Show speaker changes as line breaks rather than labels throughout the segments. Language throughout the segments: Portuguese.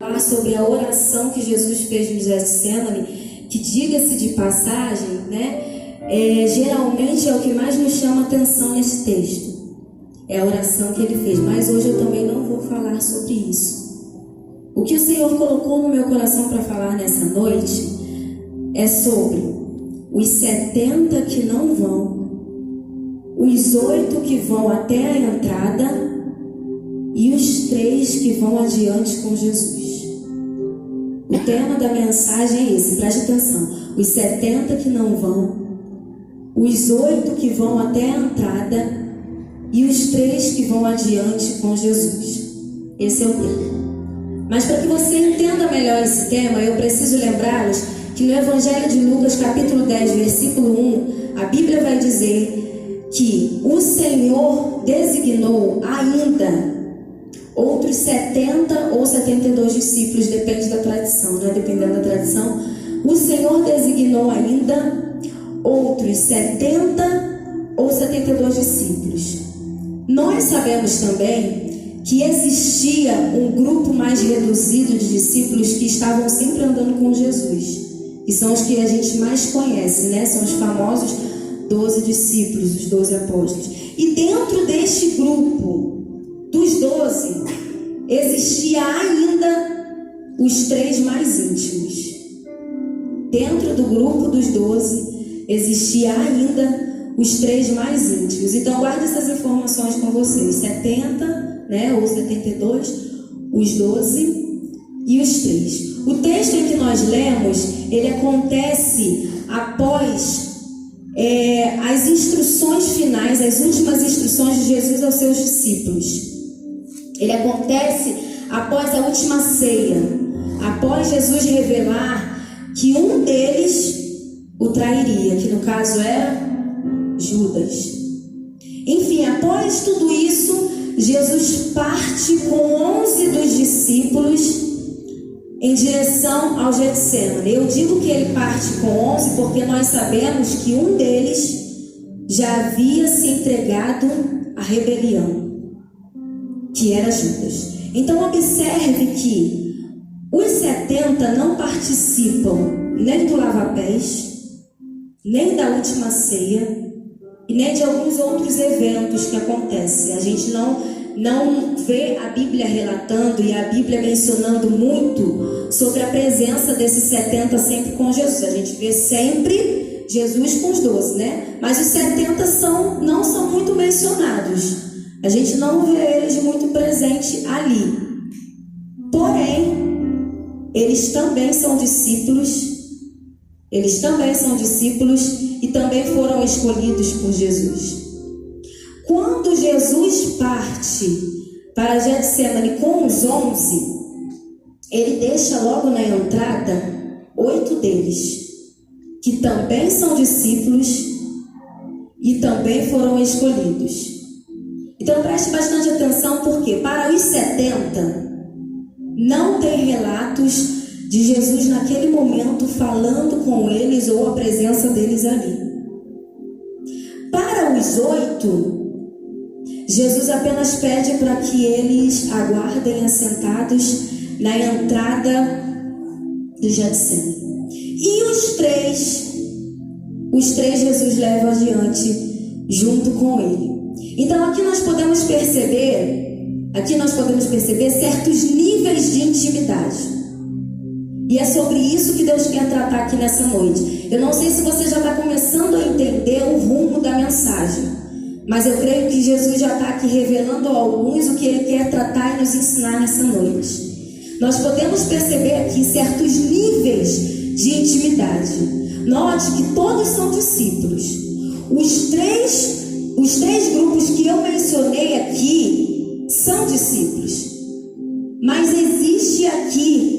falar sobre a oração que Jesus fez no Getsemane, que, diga-se de passagem, geralmente é o que mais nos chama atenção nesse texto. É a oração que ele fez, mas hoje eu também não vou falar sobre isso. O que o Senhor colocou no meu coração para falar nessa noite é sobre os 70 que não vão, os 8 que vão até a entrada e os 3 que vão adiante com Jesus. O tema da mensagem é esse, preste atenção: os 70 que não vão, os 8 que vão até a entrada e os 3 que vão adiante com Jesus. Esse é o tema. Mas para que você entenda melhor esse tema, eu preciso lembrá-los que no Evangelho de Lucas, capítulo 10, versículo 1, a Bíblia vai dizer que o Senhor designou ainda outros 70 ou 72 discípulos, depende da tradição, dependendo da tradição. O Senhor designou ainda outros 70 ou 72 discípulos. Nós sabemos também que existia um grupo mais reduzido de discípulos que estavam sempre andando com Jesus, e são os que a gente mais conhece, são os famosos 12 discípulos, os 12 apóstolos. E dentro deste grupo dos 12 existia ainda os 3 mais íntimos. Dentro do grupo dos 12 existia ainda os 3 mais íntimos. Então guarde essas informações com vocês: 70, ou 72, os 12 e os 3. O texto em que nós lemos, ele acontece após as instruções finais, as últimas instruções de Jesus aos seus discípulos. Ele acontece após a última ceia, após Jesus revelar que um deles o trairia, que no caso era Judas. Enfim, após tudo isso, Jesus parte com 11 dos discípulos em direção ao Getsemane. Eu digo que ele parte com 11 porque nós sabemos que um deles já havia se entregado à rebelião, que era Judas. Então observe que os 70 não participam nem do lava-pés, nem da última ceia e nem de alguns outros eventos que acontecem. A gente não vê a Bíblia relatando e a Bíblia mencionando muito sobre a presença desses 70 sempre com Jesus. A gente vê sempre Jesus com os 12, mas os 70 não são muito mencionados. A gente não vê eles muito presentes ali. Porém, eles também são discípulos. Eles também são discípulos e também foram escolhidos por Jesus. Quando Jesus parte para Getsemane com os 11, ele deixa logo na entrada 8 deles, que também são discípulos e também foram escolhidos. Então preste bastante atenção, porque para os 70 não tem relatos de Jesus naquele momento falando com eles ou a presença deles ali. Para os 8, Jesus apenas pede para que eles aguardem assentados na entrada do Getsemane. E os três Jesus leva adiante junto com ele. Então aqui nós podemos perceber certos níveis de intimidade. E é sobre isso que Deus quer tratar aqui nessa noite. Eu não sei se você já está começando a entender o rumo da mensagem, mas eu creio que Jesus já está aqui revelando a alguns o que Ele quer tratar e nos ensinar nessa noite. Nós podemos perceber aqui certos níveis de intimidade. Note que todos são discípulos. Os três grupos que eu mencionei aqui são discípulos. Mas existe aqui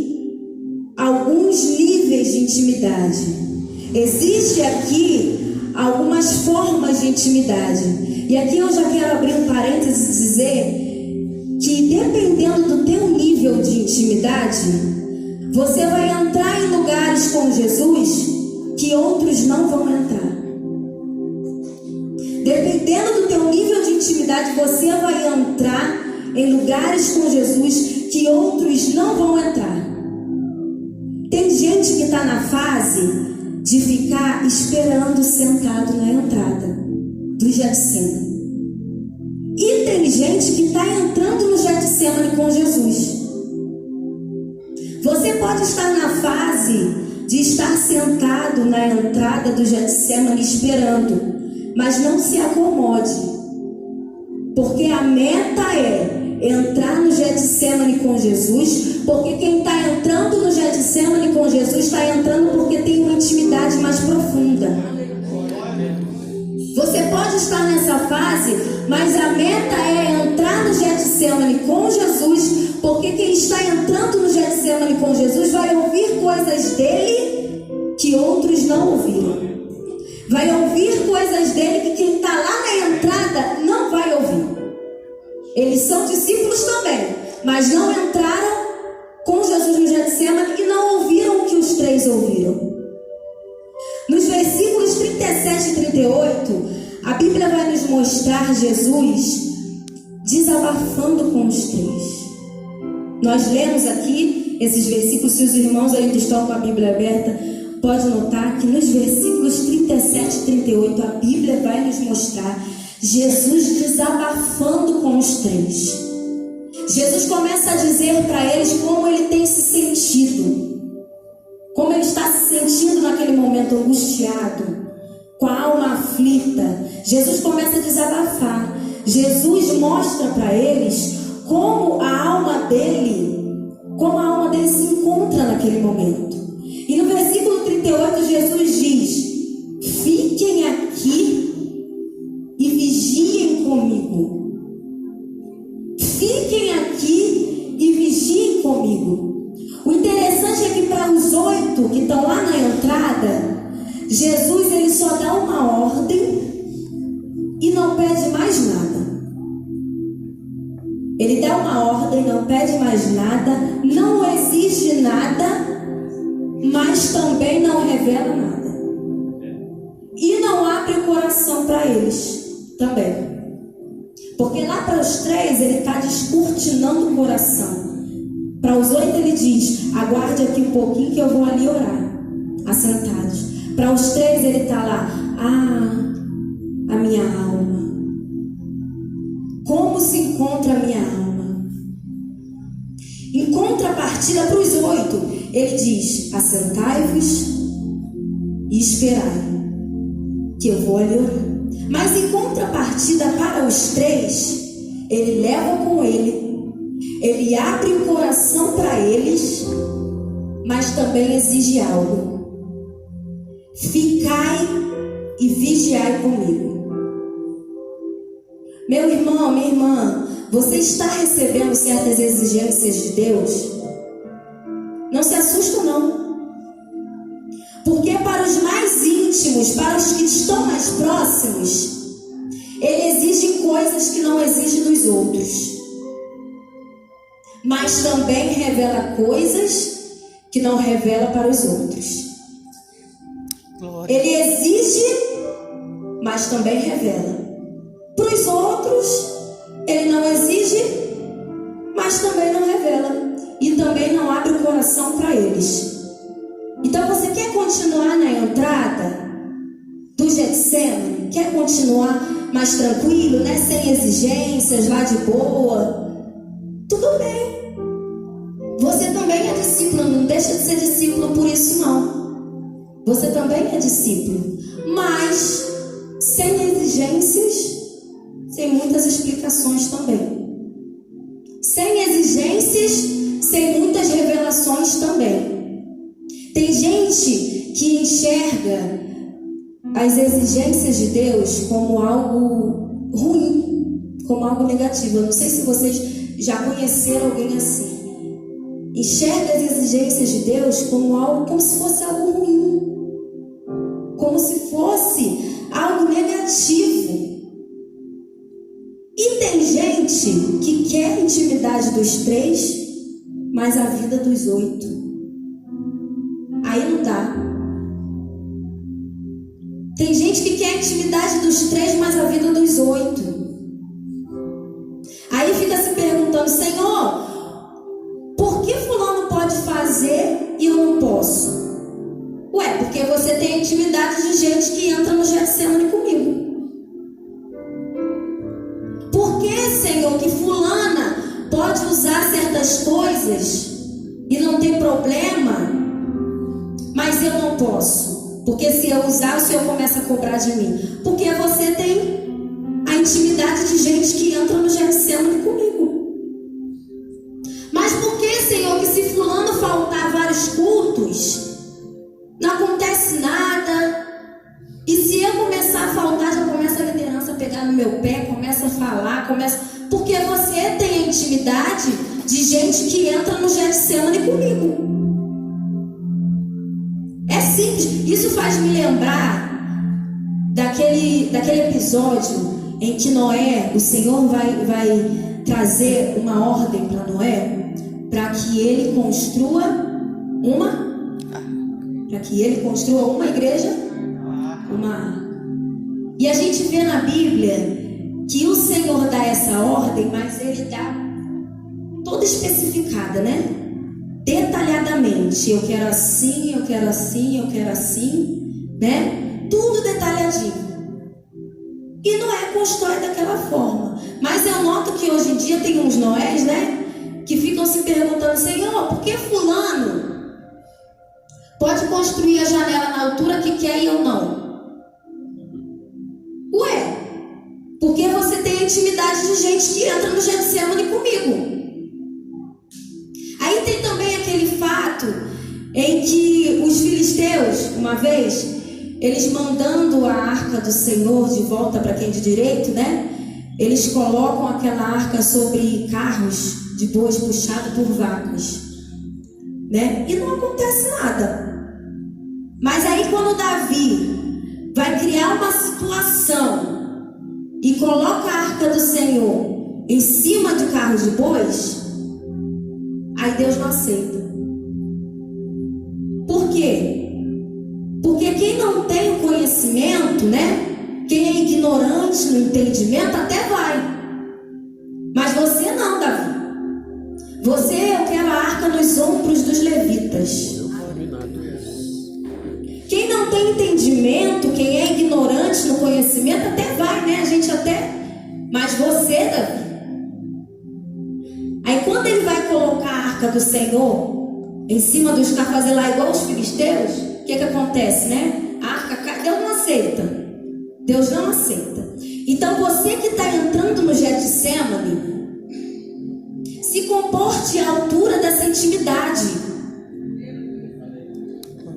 alguns níveis de intimidade. Existe aqui algumas formas de intimidade. E aqui eu já quero abrir um parênteses e dizer que, dependendo do teu nível de intimidade, você vai entrar em lugares com Jesus que outros não vão entrar. Dependendo do teu nível de intimidade, você vai entrar em lugares com Jesus que outros não vão entrar. Tem gente que está na fase de ficar esperando sentado na entrada do Getsemane. E tem gente que está entrando no Getsemane com Jesus. Você pode estar na fase de estar sentado na entrada do Getsemane esperando, mas não se acomode, porque a meta é entrar no Getsemane com Jesus, porque quem está entrando no Getsemane com Jesus está entrando porque tem uma intimidade mais profunda. Você pode estar nessa fase, mas a meta é entrar no Getsemane com Jesus, porque quem está entrando no Getsemane com Jesus vai ouvir coisas dele que outros não ouviram. Vai ouvir coisas dele que quem está lá na entrada não vai ouvir. Eles são discípulos também, mas não entraram com Jesus no Getsemane e não ouviram o que os três ouviram. Nos versículos 37 e 38, a Bíblia vai nos mostrar Jesus desabafando com os três. Nós lemos aqui esses versículos, se os irmãos ainda estão com a Bíblia aberta, pode notar que nos versículos 37 e 38, a Bíblia vai nos mostrar Jesus desabafando com os três. Jesus começa a dizer para eles como ele tem se sentido, como ele está se sentindo naquele momento angustiado, com a alma aflita. Jesus começa a desabafar. Jesus mostra para eles como a alma dele se encontra naquele momento. E no versículo 38 Jesus diz: fiquem aqui e vigiem comigo. Fiquem aqui e vigiem comigo. O interessante é que para os 8 que estão lá na entrada, Jesus ele só dá uma ordem e não pede mais nada. Ele dá uma ordem, não pede mais nada, não exige nada, mas também não revela nada. E não abre o coração para eles também. Porque lá para os 3 ele está descortinando o coração. Para os 8 ele diz: aguarde aqui um pouquinho que eu vou ali orar, assentados. Para os 3 ele está lá: a minha alma. Como se encontra a minha alma? Em contrapartida para os 8, ele diz: assentai-vos e esperai, que eu vou ali orar. Mas em contrapartida para os 3, ele leva com ele abre o coração para eles, mas também exige algo: ficai e vigiai comigo. Meu irmão, minha irmã, você está recebendo certas exigências de Deus? Não se assusta não, porque para os mais íntimos, para os que estão mais próximos, ele exige coisas que não exige dos outros, mas também revela coisas que não revela para os outros. Glória. Ele exige, mas também revela. Para os outros, ele não exige, mas também não revela. E também não abre o coração para eles. Então você quer continuar na entrada do Getsemane? Quer continuar mais tranquilo, né? Sem exigências, lá de boa? Tudo bem. Você também é discípulo, não deixa de ser discípulo por isso não. Você também é discípulo, mas sem exigências, sem muitas explicações também. Sem exigências, sem muitas revelações também. Tem gente que enxerga as exigências de Deus como algo ruim, como algo negativo. Eu não sei se vocês já conheceram alguém assim. Enxerga as exigências de Deus como algo, como se fosse algo ruim, como se fosse algo negativo. E tem gente que quer a intimidade dos 3, mas a vida dos 8. Aí não dá. Tem gente que quer a intimidade dos 3, mas a vida dos 8. Aí fica se perguntando: Senhor, intimidade de gente que entra no Getsemane comigo. Por que, Senhor, que fulana pode usar certas coisas e não tem problema, mas eu não posso? Porque se eu usar, o Senhor começa a cobrar de mim. Porque você tem a intimidade de gente que entra no Getsemane comigo. Mas por que, Senhor, que se fulano faltar vários cultos, não acontece nada? E se eu começar a faltar, já começa a liderança a pegar no meu pé, começa a falar, porque você tem a intimidade de gente que entra no Getsemane comigo. É simples. Isso faz me lembrar daquele episódio em que Noé, o Senhor vai trazer uma ordem para Noé, para que ele construa uma igreja, e a gente vê na Bíblia que o Senhor dá essa ordem, mas ele dá toda especificada, né? Detalhadamente. Eu quero assim, eu quero assim, eu quero assim, né? Tudo detalhadinho. E Noé constrói daquela forma. Mas eu noto que hoje em dia tem uns Noés, né? Que ficam se perguntando, Senhor, por que fulano pode construir a janela na altura que quer e eu não? Ué, porque você tem a intimidade de gente que entra no Getsemane comigo. Aí tem também aquele fato em que os filisteus, uma vez, eles mandando a arca do Senhor de volta para quem de direito, né? Eles colocam aquela arca sobre carros de bois puxados por vacas, né? E não acontece nada. Mas aí quando Davi vai criar uma situação e coloca a arca do Senhor em cima de carros de bois, aí Deus não aceita. Por quê? Porque quem não tem o conhecimento, né? Quem é ignorante no entendimento até vai. Mas você não, Davi. Você, eu quero a arca nos ombros dos levitas. Quem não tem entendimento, quem é ignorante no conhecimento até vai, né? A gente até... Mas você, Davi. Aí quando ele vai colocar a arca do Senhor em cima dos carros, fazer lá igual os filisteus, o que acontece, né? A arca cai, Deus não aceita. Deus não aceita. Então você que está entrando no Getsemane, se comporte à altura dessa intimidade.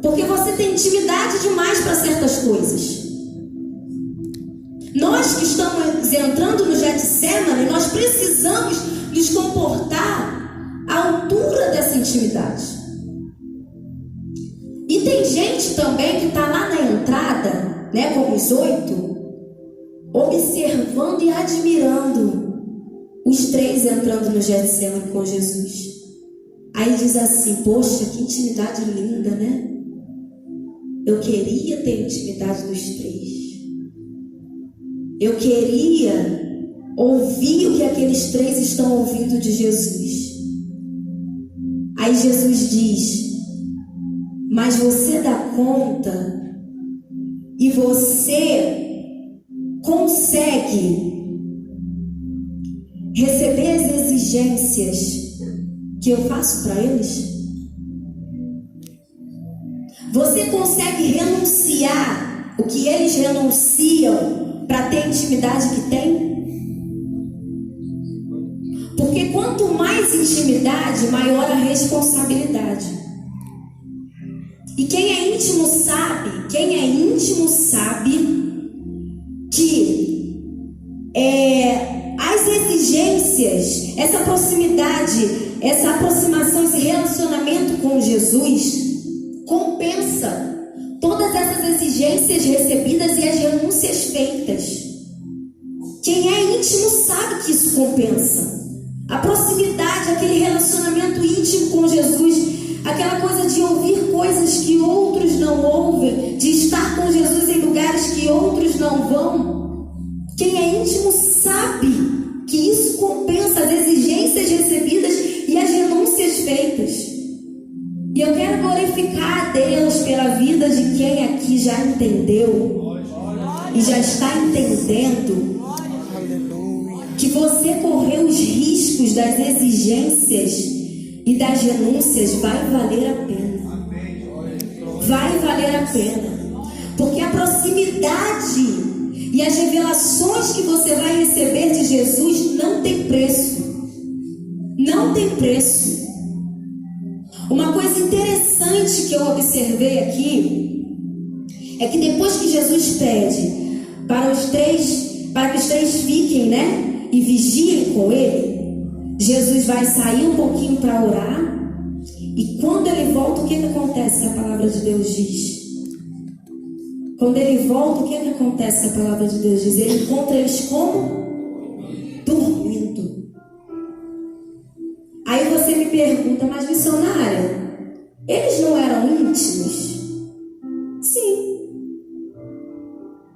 Porque você tem intimidade demais para certas coisas. Nós que estamos entrando no Getsemane, nós precisamos nos comportar à altura dessa intimidade. E tem gente também que está lá na entrada, né, como os 8, observando e admirando os 3 entrando no Getsemane com Jesus. Aí diz assim, poxa, que intimidade linda, né? Eu queria ter a intimidade dos 3. Eu queria ouvir o que aqueles 3 estão ouvindo de Jesus. Aí Jesus diz, mas você dá conta e você consegue receber as exigências que eu faço para eles? Você consegue renunciar o que eles renunciam para ter a intimidade que tem? Porque quanto mais intimidade, maior a responsabilidade. E quem é íntimo sabe que as exigências, essa proximidade, essa aproximação, esse relacionamento com Jesus compensa todas essas exigências recebidas e as renúncias feitas. Quem é íntimo sabe que isso compensa. A proximidade, aquele relacionamento íntimo com Jesus, aquela coisa de ouvir coisas que outros não ouvem, de estar com Jesus em lugares que outros não vão. Quem é íntimo sabe que isso compensa as exigências recebidas e as renúncias feitas. E eu quero glorificar a Deus pela vida de quem aqui já entendeu e já está entendendo que você correu os riscos das exigências e das renúncias. Vai valer a pena. Vai valer a pena. Porque a proximidade e as revelações que você vai receber de Jesus não tem preço. Não tem preço. Uma coisa interessante que eu observei aqui é que depois que Jesus pede para que os três fiquem, e vigiem com ele, Jesus vai sair um pouquinho para orar. E quando ele volta, o que acontece que a palavra de Deus diz? Quando ele volta, o que acontece que a palavra de Deus diz? Ele encontra eles como? Dormindo. Aí você me pergunta, mas missionária, eles não eram íntimos? Sim.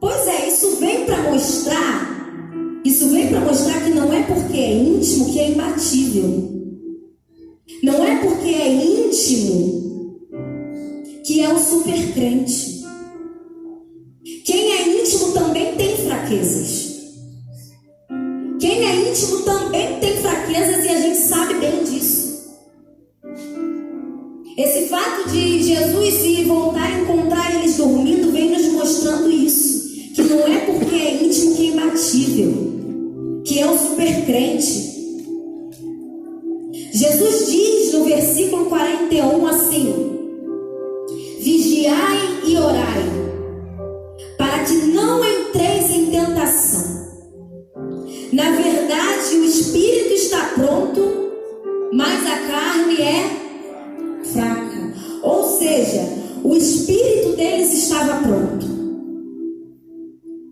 Pois é, isso vem para mostrar que não é porque é íntimo que é imbatível. Não é porque é íntimo que é um super crente. Quem é íntimo também tem fraquezas. Quem é íntimo também tem fraquezas e a gente sabe bem disso. Esse fato de Jesus ir voltar e encontrar eles dormindo vem nos mostrando isso. Que não é porque é íntimo que é imbatível, que é um super crente. Jesus diz no versículo 41 assim: vigiai e orai, para que não entreis em tentação. Na verdade, o espírito está pronto, mas a carne é fraca. Ou seja, o espírito deles estava pronto,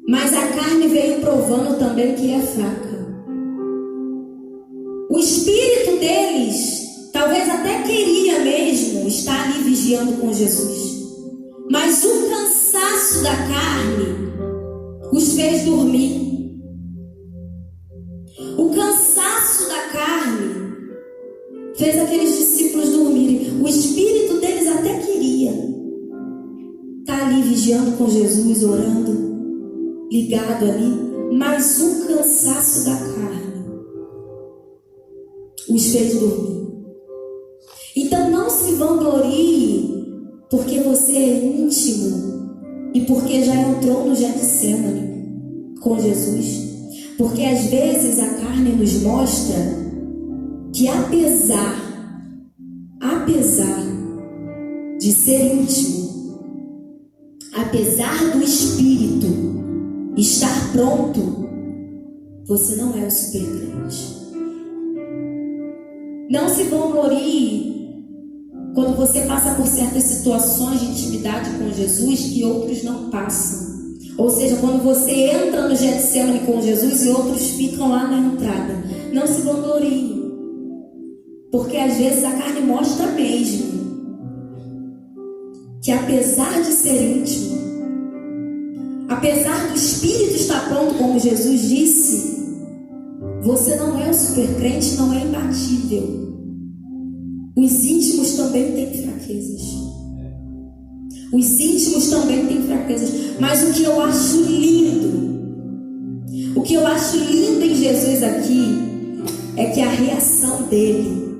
mas a carne veio provando também que é fraca. O espírito deles talvez até queria mesmo estar ali vigiando com Jesus, mas o cansaço da carne os fez dormir. O cansaço da carne fez aqueles discípulos dormirem. O espírito deles até queria estar ali vigiando com Jesus, orando, ligado ali, mas o cansaço da carne os fez dormir. Então não se vanglorie porque você é íntimo e porque já entrou no Getsemane com Jesus. Porque às vezes a carne nos mostra que apesar de ser íntimo, apesar do espírito estar pronto, você não é o super crente. Não se vanglorie quando você passa por certas situações de intimidade com Jesus que outros não passam. Ou seja, quando você entra no Getsemane com Jesus e outros ficam lá na entrada. Não se vanglorie, porque às vezes a carne mostra mesmo que apesar de ser íntimo, apesar do espírito estar pronto, como Jesus disse, você não é um super crente, não é imbatível. Os íntimos também têm fraquezas. Os íntimos também têm fraquezas. Mas o que eu acho lindo em Jesus aqui, é que a reação dele,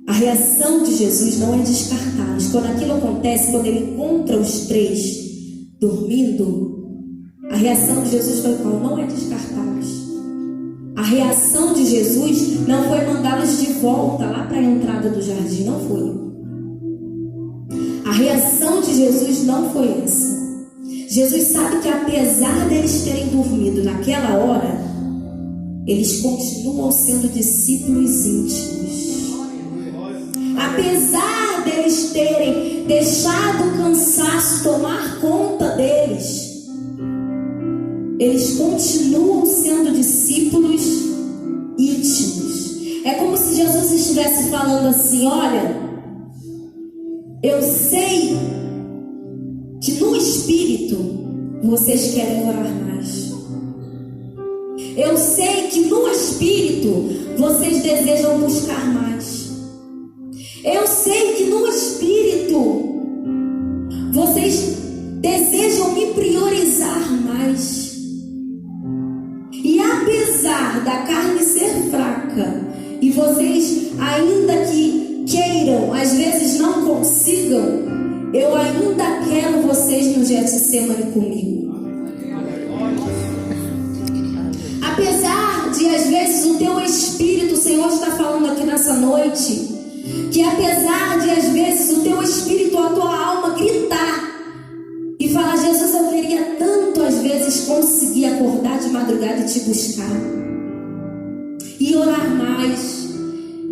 a reação de Jesus não é descartá-los. Quando aquilo acontece, quando ele encontra os três dormindo, a reação de Jesus foi qual? Não é descartá-los. A reação de Jesus não foi mandá-los de volta lá para a entrada do jardim, não foi. A reação de Jesus não foi essa. Jesus sabe que apesar deles terem dormido naquela hora, eles continuam sendo discípulos íntimos. Apesar deles terem deixado o cansaço tomar conta deles, eles continuam sendo discípulos íntimos. É como se Jesus estivesse falando assim: olha, eu sei que no Espírito vocês querem orar mais. Eu sei que no Espírito vocês desejam buscar mais. Eu sei que no Espírito às vezes não consigam, eu ainda quero vocês no Getsemane comigo. Apesar de às vezes o teu espírito, o Senhor está falando aqui nessa noite, que apesar de às vezes o teu espírito, a tua alma gritar e falar: Jesus, eu queria tanto às vezes conseguir acordar de madrugada e te buscar, e orar mais,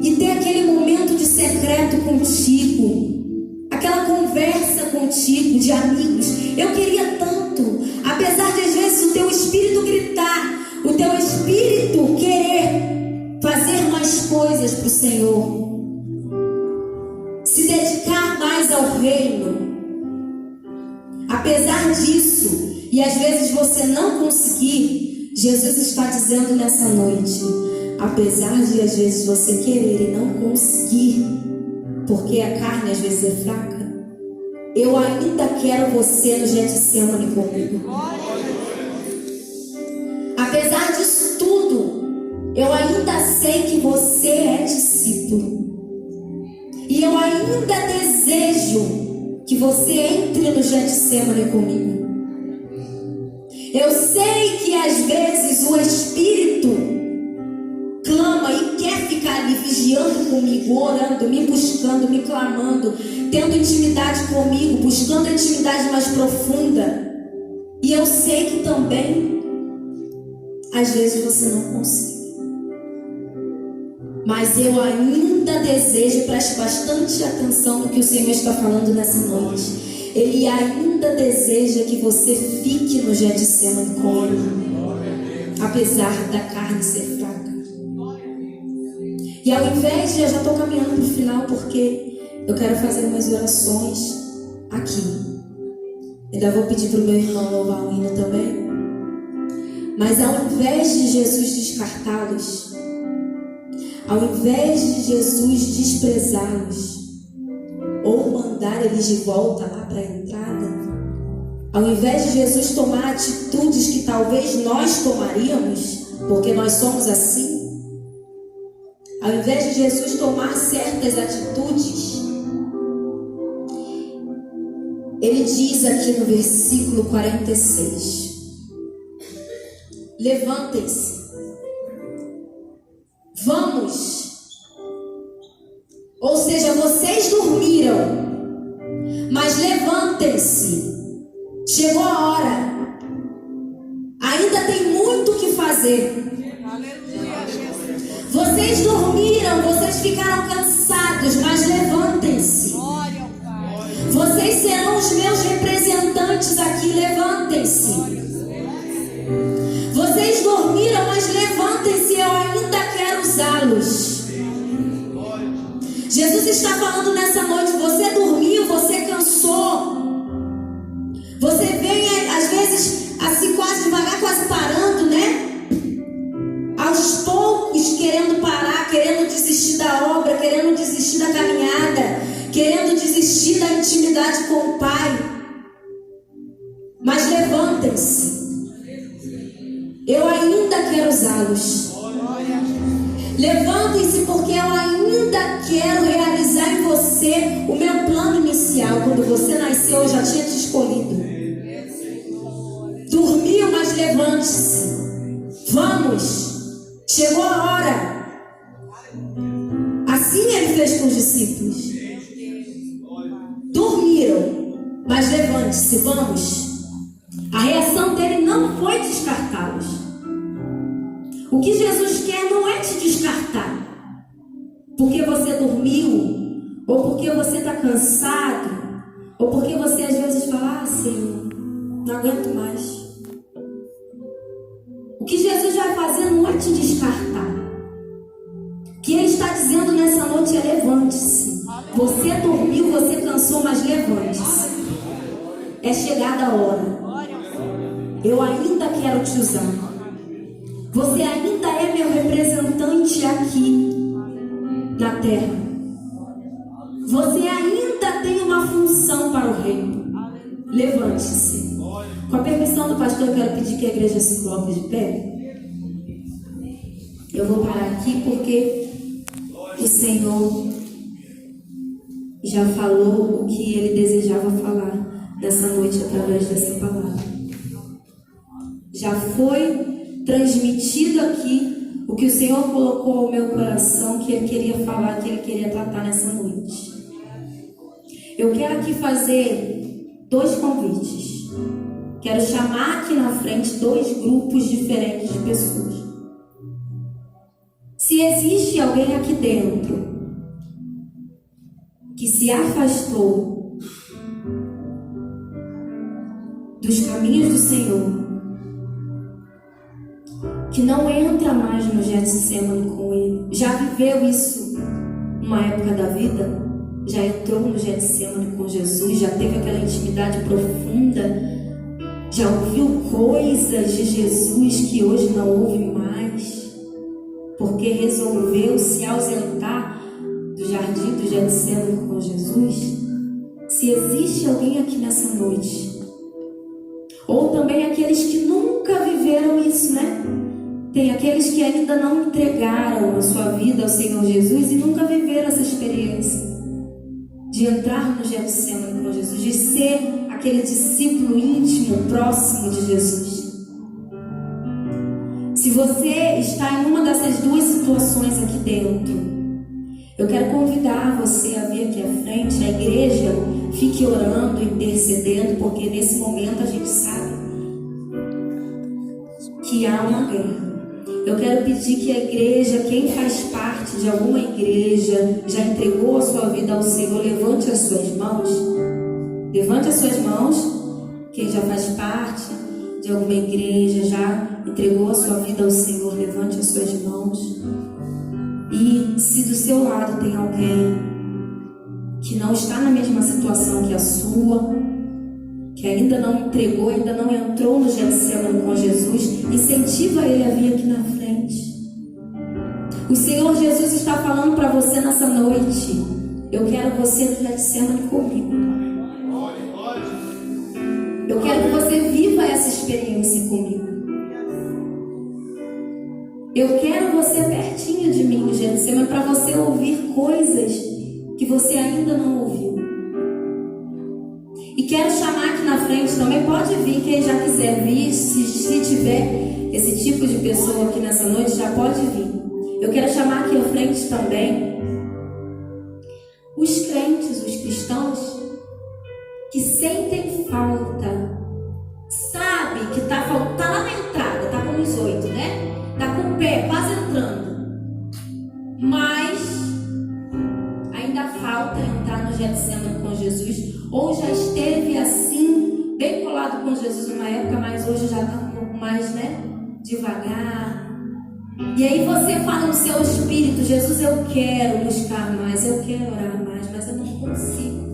e ter aquele momento de secreto contigo, aquela conversa contigo de amigos. Eu queria tanto, apesar de às vezes o teu espírito gritar, o teu espírito querer fazer mais coisas para o Senhor, se dedicar mais ao reino. Apesar disso, e às vezes você não conseguir, Jesus está dizendo nessa noite: apesar de às vezes você querer e não conseguir, porque a carne às vezes é fraca, eu ainda quero você no Getsemane comigo. Apesar disso tudo, eu ainda sei que você é discípulo, e eu ainda desejo que você entre no Getsemane comigo. Eu sei que às vezes o Espírito clama e quer ficar ali vigiando comigo, orando, me buscando, me clamando, tendo intimidade comigo, buscando a intimidade mais profunda. E eu sei que também às vezes você não consegue. Mas eu ainda desejo, preste bastante atenção no que o Senhor está falando nessa noite. Ele ainda deseja que você fique no Getsemane com Ele, apesar da carne ser fraca. E ao invés de, eu já estou caminhando para o final, porque eu quero fazer umas orações aqui. Ainda vou pedir para o meu irmão louvar o hino também. Mas ao invés de Jesus descartá-los, ao invés de Jesus desprezá-los, ou mandar eles de volta lá para a entrada, ao invés de Jesus tomar atitudes que talvez nós tomaríamos, porque nós somos assim, ao invés de Jesus tomar certas atitudes, Ele diz aqui no versículo 46: levantem-se, vamos. Ou seja, vocês dormiram, mas levantem-se, chegou a hora, ainda tem muito o que fazer. Vocês dormiram, vocês ficaram cansados, mas levantem-se. Vocês serão os meus representantes aqui, levantem-se. Vocês dormiram, mas levantem-se, eu ainda quero usá-los. Jesus está falando nessa noite: você dormiu, você cansou, você vem às vezes assim quase devagar, quase parando, né? Aos poucos querendo parar, querendo desistir da obra, querendo desistir da caminhada, querendo desistir da intimidade com o Pai. Mas levantem-se, eu ainda quero usá-los. Levantem-se, porque eu ainda quero realizar em você o meu plano inicial. Quando você nasceu, eu já tinha te escolhido. Dormiu, mas levante-se. Vamos, chegou a hora. Assim Ele fez com os discípulos. Dormiram, mas levante-se, vamos. A reação dele não foi descartá-los. O que Jesus quer não é te descartar, porque você dormiu, ou porque você está cansado, ou porque você às vezes fala: Senhor, não aguento mais. O que Jesus vai fazer não é te descartar. O que Ele está dizendo nessa noite é: levante-se. Você dormiu, você cansou, mas levante-se. É chegada a hora. Eu ainda quero te usar. Você ainda é meu representante aqui na terra. Você ainda tem uma função para o reino. Levante-se. Com a permissão do pastor, eu quero pedir que a igreja se coloque de pé. Eu vou parar aqui porque o Senhor já falou o que ele desejava falar nessa noite através dessa palavra. Já foi transmitido aqui o que o Senhor colocou ao meu coração, que ele queria falar, que ele queria tratar nessa noite. Eu quero aqui fazer 2 convites. Quero chamar aqui na frente 2 grupos diferentes de pessoas. Se existe alguém aqui dentro que se afastou dos caminhos do Senhor, que não entra mais no Getsemane com Ele, já viveu isso numa época da vida, já entrou no Getsemane com Jesus, já teve aquela intimidade profunda, já ouviu coisas de Jesus que hoje não ouve mais, porque resolveu se ausentar do jardim do Getsemane com Jesus. Se existe alguém aqui nessa noite, ou também aqueles que nunca viveram isso, né? Tem aqueles que ainda não entregaram a sua vida ao Senhor Jesus e nunca viveram essa experiência de entrar no Getsemane com Jesus, de ser aquele discípulo íntimo, próximo de Jesus. Se você está em uma dessas 2 situações aqui dentro, eu quero convidar você a vir aqui à frente, a igreja fique orando, intercedendo, porque nesse momento a gente sabe que há uma guerra. Eu quero pedir que a igreja, quem faz parte de alguma igreja, já entregou a sua vida ao Senhor, levante as suas mãos. Levante as suas mãos. Quem já faz parte de alguma igreja, já entregou a sua vida ao Senhor, levante as suas mãos. E se do seu lado tem alguém que não está na mesma situação que a sua, que ainda não entregou, ainda não entrou no Getsemane com Jesus, incentiva ele a vir aqui na frente. O Senhor Jesus está falando para você nessa noite: eu quero você no Getsemane comigo. Eu quero que você viva essa experiência comigo. Eu quero você pertinho de mim no Getsemane, para você ouvir coisas que você ainda não ouviu. E quero chamar aqui na frente também, pode vir quem já quiser vir, se tiver esse tipo de pessoa aqui nessa noite, já pode vir. Eu quero chamar aqui à frente também os crentes, os cristãos que sentem falta, sabe que tá lá na entrada, tá com os 8, né? Tá com o pé quase entrando, mas ainda falta entrar no Getsemane com Jesus, ou já esteve assim, bem colado com Jesus numa época, mas hoje já está um pouco mais, né, devagar. E aí você fala no seu espírito: Jesus, eu quero buscar mais, eu quero orar mais, mas eu não consigo.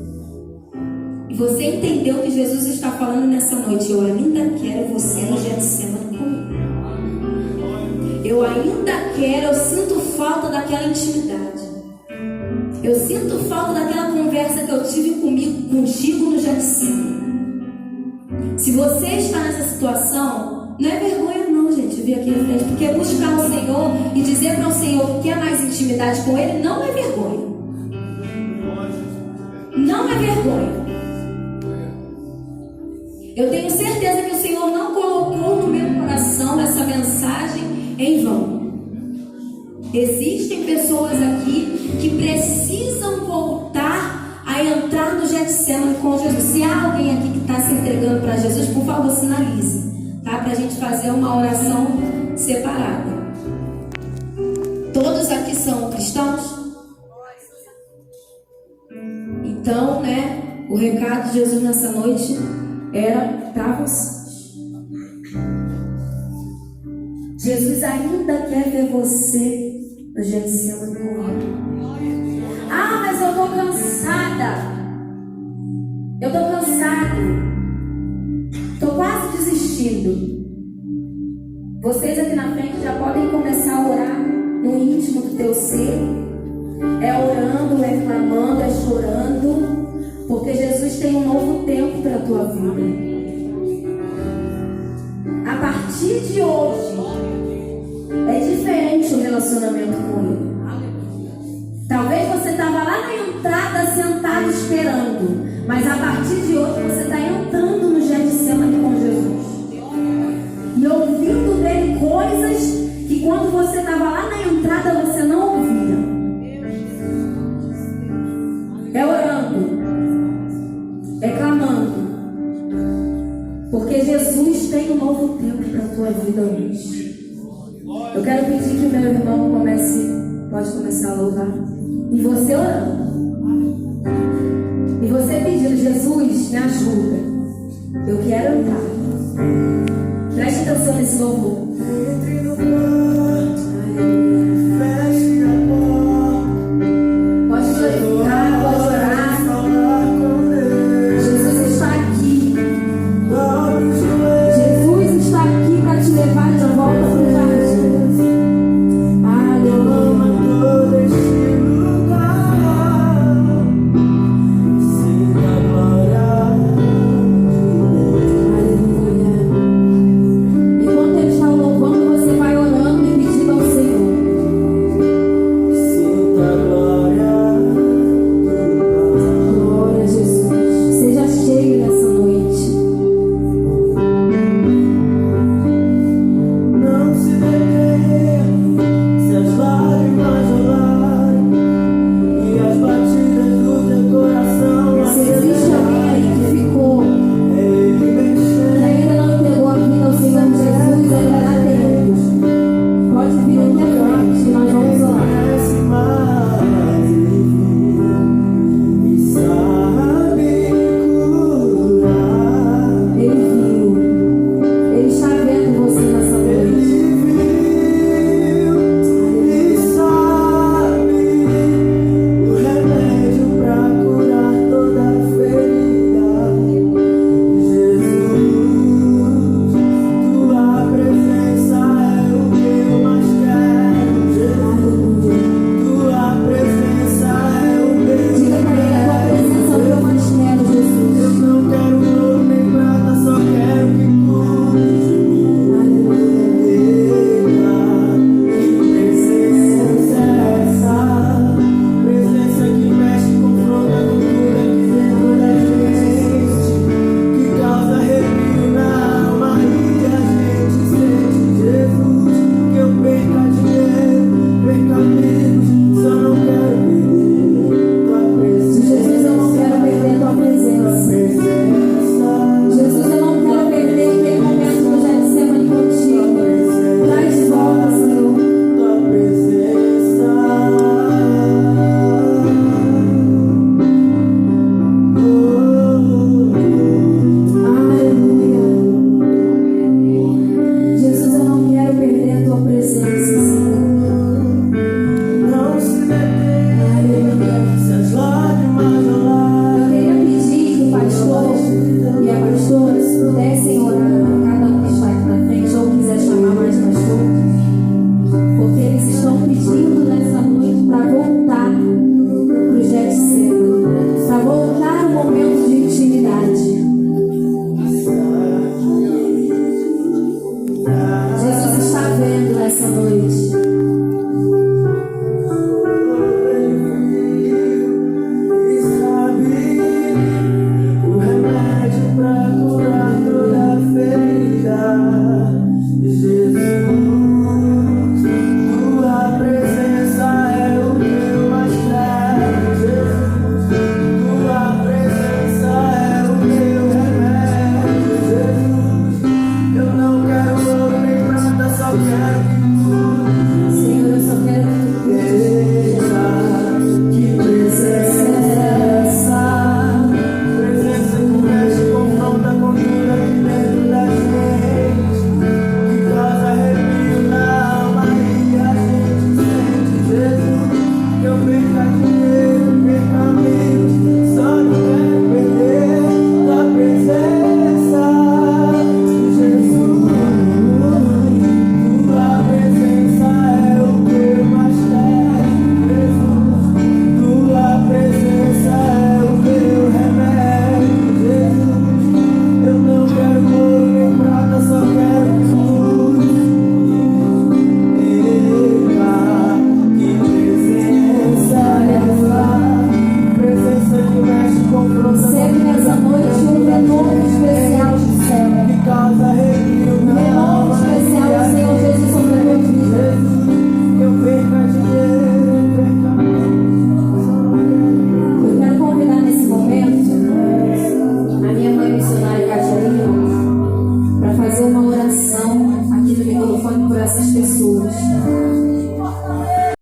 E você entendeu que Jesus está falando nessa noite: eu ainda quero você no Getsemane comigo. Eu ainda quero, eu sinto falta daquela intimidade. Eu sinto falta daquela conversa que eu tive contigo no Getsemane. Se você está nessa situação, não é vergonha não, gente, vir aqui na frente, porque buscar o Senhor e dizer para o Senhor que quer mais intimidade com Ele não é vergonha. Não é vergonha. Eu tenho certeza que o Senhor não colocou no meu coração essa mensagem em vão. Existem pessoas aqui que precisam voltar a entrar no Getsemane com Jesus. Se há alguém aqui que está se entregando para Jesus, por favor, sinalize, tá? Para a gente fazer uma oração separada. Todos aqui são cristãos? Então, né, o recado de Jesus nessa noite era para vocês. Jesus ainda quer ver você no Getsemane comigo. Ah, mas eu estou cansada. Eu estou cansado. Estou quase desistindo. Vocês aqui na frente já podem começar a orar no íntimo do teu ser. É orando, é clamando, é chorando, porque Jesus tem um novo tempo para a tua vida. A partir de hoje é diferente o relacionamento com Ele. Talvez você estava lá
na entrada sentado esperando. Mas a partir de hoje você está entrando no Getsemane com Jesus. E ouvindo dele coisas que quando você estava lá na entrada você não ouvia. É orando. É clamando. Porque Jesus tem um novo tempo para a tua vida hoje. Eu quero pedir que o meu irmão pode começar a louvar. E você orando. E você pedindo, Jesus, me ajuda. Eu quero entrar. Preste atenção nesse louvor.